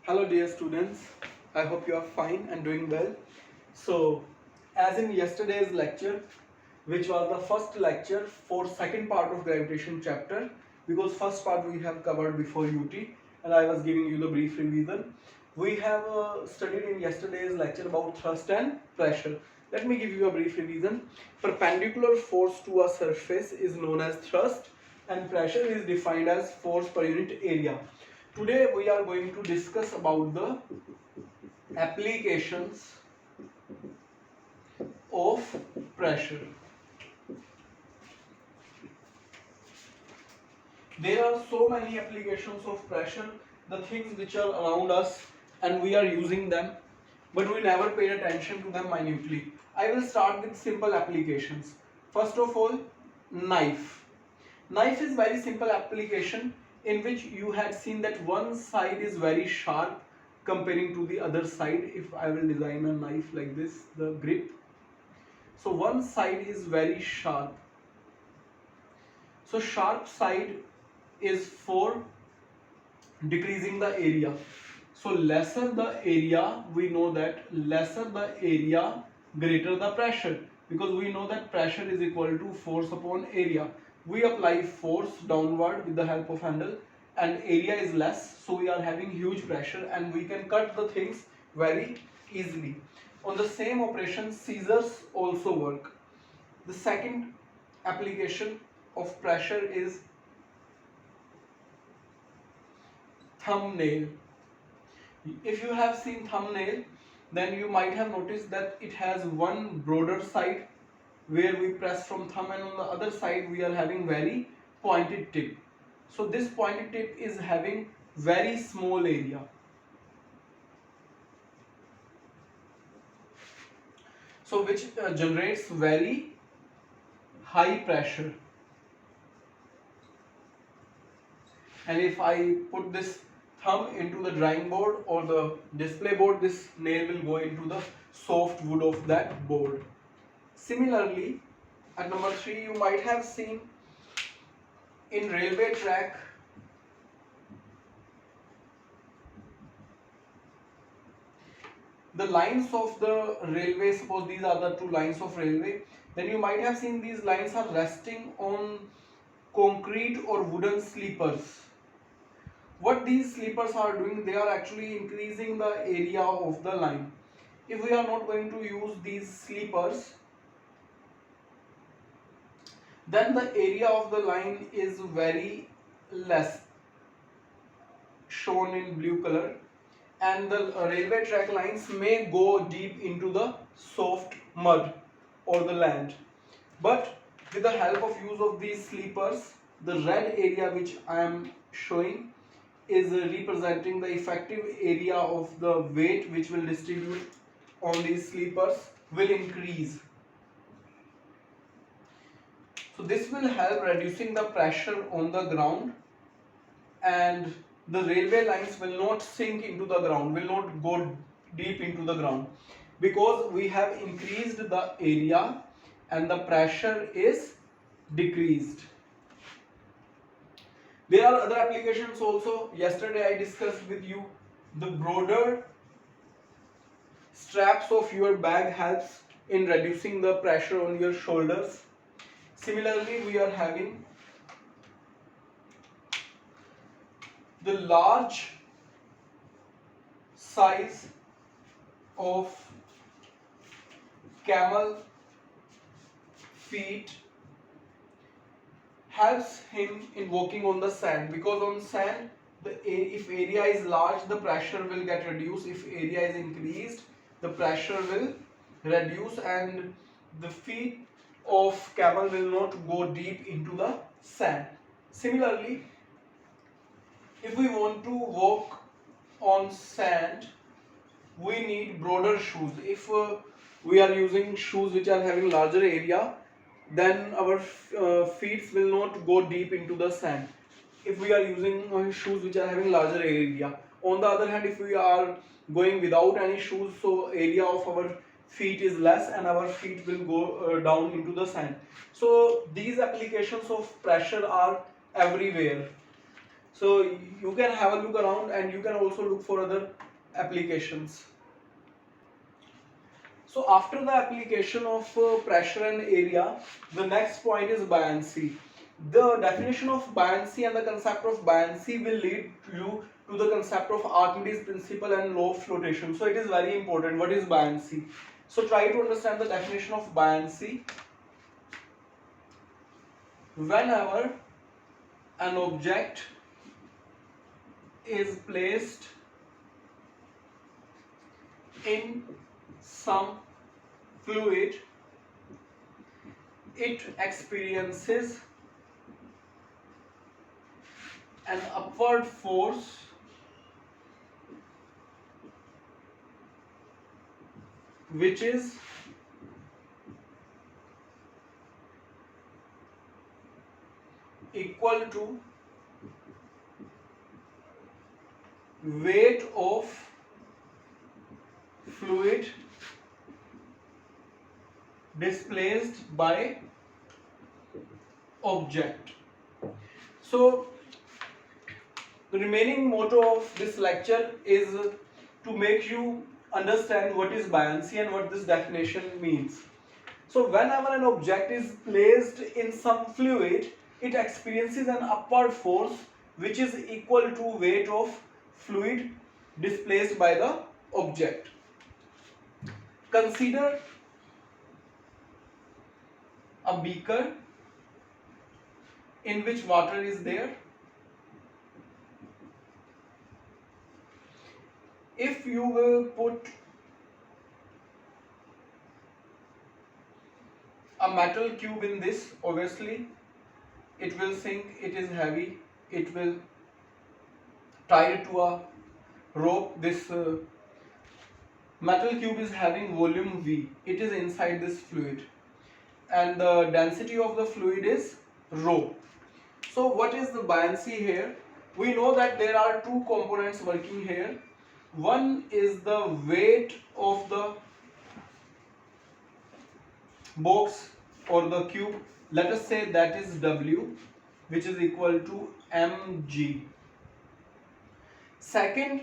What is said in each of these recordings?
Hello dear students, I hope you are fine and doing well. So as in yesterday's lecture, which was the first lecture for second part of gravitation chapter, because first part we have covered before UT and I was giving you the brief revision. We have studied in yesterday's lecture about thrust and pressure. Let me give you a brief revision. Perpendicular force to a surface is known as thrust and pressure is defined as force per unit area. Today we are going to discuss about the applications of pressure. There are so many applications of pressure, the things which are around us and we are using them, but we never paid attention to them minutely. I will start with simple applications. First of all, knife. Knife is very simple application in which you had seen that one side is very sharp comparing to the other side. If I will design a knife like this, the grip. So one side is very sharp. So sharp side is for decreasing the area. So lesser the area, we know that lesser the area, greater the pressure, because we know that pressure is equal to force upon area. We apply force downward with the help of handle and area is less, so we are having huge pressure and we can cut the things very easily. On the same operation, scissors also work. The second application of pressure is thumbnail. If you have seen thumbnail, then you might have noticed that it has one broader side where we press from thumb, and on the other side we are having very pointed tip. So this pointed tip is having very small area. So which generates very high pressure. And if I put this thumb into the drawing board or the display board, this nail will go into the soft wood of that board. Similarly, at number 3, you might have seen in railway track the lines of the railway. Suppose these are the two lines of railway, then you might have seen these lines are resting on concrete or wooden sleepers. What these sleepers are doing, they are actually increasing the area of the line. If we are not going to use these sleepers, then the area of the line is very less, shown in blue color, and the railway track lines may go deep into the soft mud or the land. But with the help of use of these sleepers, the red area which I am showing is representing the effective area of the weight which will distribute on these sleepers will increase. So this will help reducing the pressure on the ground, and the railway lines will not sink into the ground, will not go deep into the ground, because we have increased the area and the pressure is decreased. There are other applications also. Yesterday I discussed with you the broader straps of your bag helps in reducing the pressure on your shoulders. Similarly, we are having the large size of camel feet helps him in walking on the sand, because on sand if area is large, the pressure will get reduced. If area is increased, the pressure will reduce and the feet of camel will not go deep into the sand. Similarly, if we want to walk on sand, we need broader shoes. If we are using shoes which are having larger area, then our feet will not go deep into the sand. If we are using shoes which are having larger area. On the other hand, if we are going without any shoes, so area of our feet is less and our feet will go down into the sand. So these applications of pressure are everywhere. So you can have a look around and you can also look for other applications. So after the application of pressure and area, the next point is buoyancy. The definition of buoyancy and the concept of buoyancy will lead you to the concept of Archimedes principle and law of flotation. So it is very important. What is buoyancy? So try to understand the definition of buoyancy. Whenever an object is placed in some fluid, it experiences an upward force which is equal to weight of fluid displaced by object. So the remaining motto of this lecture is to make you understand what is buoyancy and what this definition means. So whenever an object is placed in some fluid, it experiences an upward force which is equal to weight of fluid displaced by the object. Consider a beaker in which water is there. If you will put a metal cube in this, obviously it will sink, it is heavy, it will tie it to a rope. This metal cube is having volume V, it is inside this fluid, and the density of the fluid is rho. So what is the buoyancy here? We know that there are two components working here. One is the weight of the box or the cube. Let us say that is W, which is equal to mg. Second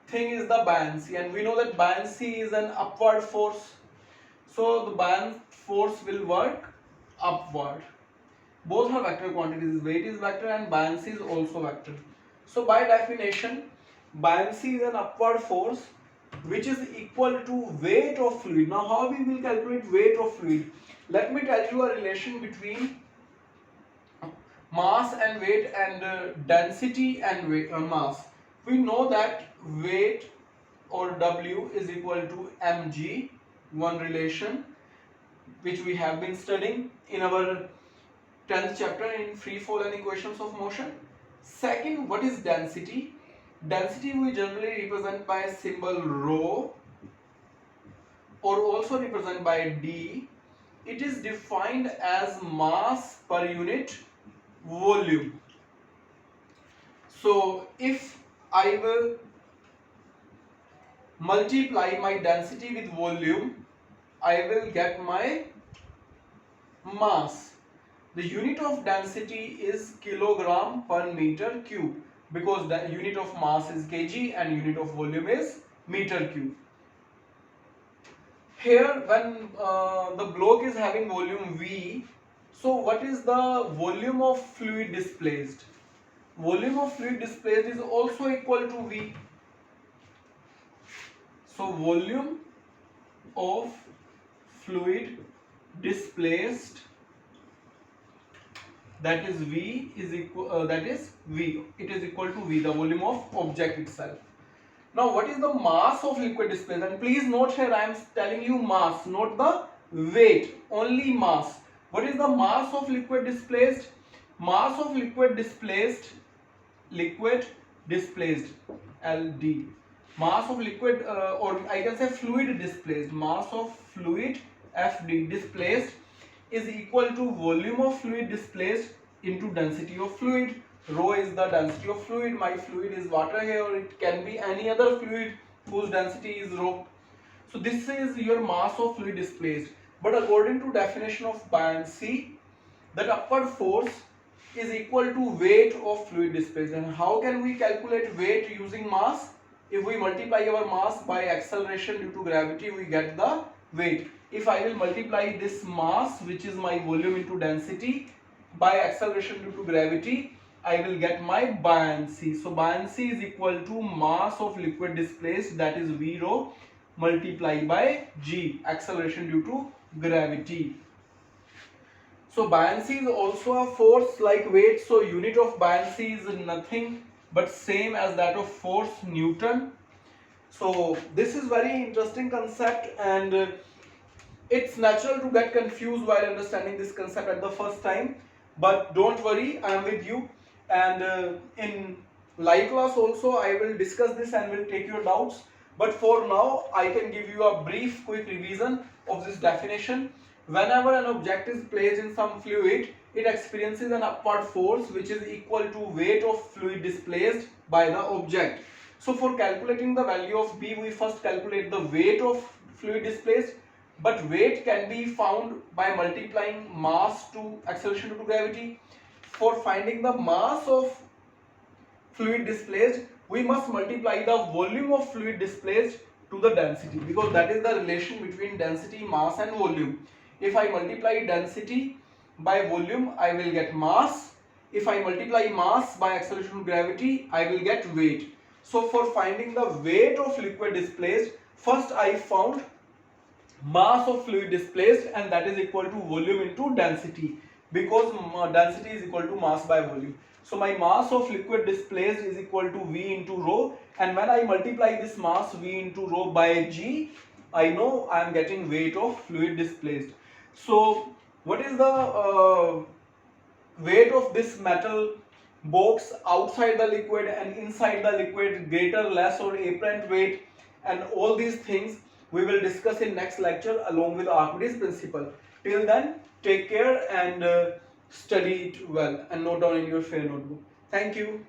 thing is the buoyancy, and we know that buoyancy is an upward force. So the buoyant force will work upward. Both are vector quantities. Weight is vector and buoyancy is also vector. So by definition, buoyancy is an upward force which is equal to weight of fluid. Now how we will calculate weight of fluid? Let me tell you a relation between mass and weight and density and weight, mass. We know that weight or W is equal to mg, one relation which we have been studying in our 10th chapter in free fall and equations of motion. Second, what is density? Density we generally represent by symbol rho or also represent by d. It is defined as mass per unit volume. So if I will multiply my density with volume, I will get my mass. The unit of density is kilogram per meter cube, because the unit of mass is kg and unit of volume is meter cube. Here when the block is having volume V, so what is the volume of fluid displaced? Volume of fluid displaced is also equal to V. So volume of fluid displaced, that is V is equal it is equal to V, the volume of object itself. Now what is the mass of liquid displaced? And please note here I am telling you mass, not the weight, only mass. What is the mass of liquid displaced? Mass of liquid displaced LD. Mass of liquid or I can say fluid displaced, mass of fluid FD displaced is equal to volume of fluid displaced into density of fluid. Rho is the density of fluid. My fluid is water here, or it can be any other fluid whose density is rho. So this is your mass of fluid displaced. But according to definition of buoyancy, that upward force is equal to weight of fluid displaced. And how can we calculate weight using mass? If we multiply our mass by acceleration due to gravity, we get the weight. If I will multiply this mass, which is my volume, into density by acceleration due to gravity, I will get my buoyancy. So buoyancy is equal to mass of liquid displaced, that is V rho, multiplied by G, acceleration due to gravity. So buoyancy is also a force like weight. So unit of buoyancy is nothing but same as that of force, Newton. So this is very interesting concept, and it's natural to get confused while understanding this concept at the first time. But don't worry, I am with you. And in live class also I will discuss this and will take your doubts. But for now I can give you a brief quick revision of this definition. Whenever an object is placed in some fluid, it experiences an upward force which is equal to weight of fluid displaced by the object. So for calculating the value of B, we first calculate the weight of fluid displaced. But weight can be found by multiplying mass to acceleration due to gravity. For finding the mass of fluid displaced, we must multiply the volume of fluid displaced to the density, because that is the relation between density, mass and volume. If I multiply density by volume, I will get mass. If I multiply mass by acceleration due to gravity, I will get weight. So for finding the weight of liquid displaced, first I found mass of fluid displaced, and that is equal to volume into density, because density is equal to mass by volume. So my mass of liquid displaced is equal to V into rho, and when I multiply this mass V into rho by G, I know I am getting weight of fluid displaced. So what is the weight of this metal box outside the liquid and inside the liquid, greater, less or apparent weight, and all these things we will discuss in next lecture along with Archimedes principle. Till then, take care and study it well and note down in your fair notebook. Thank you.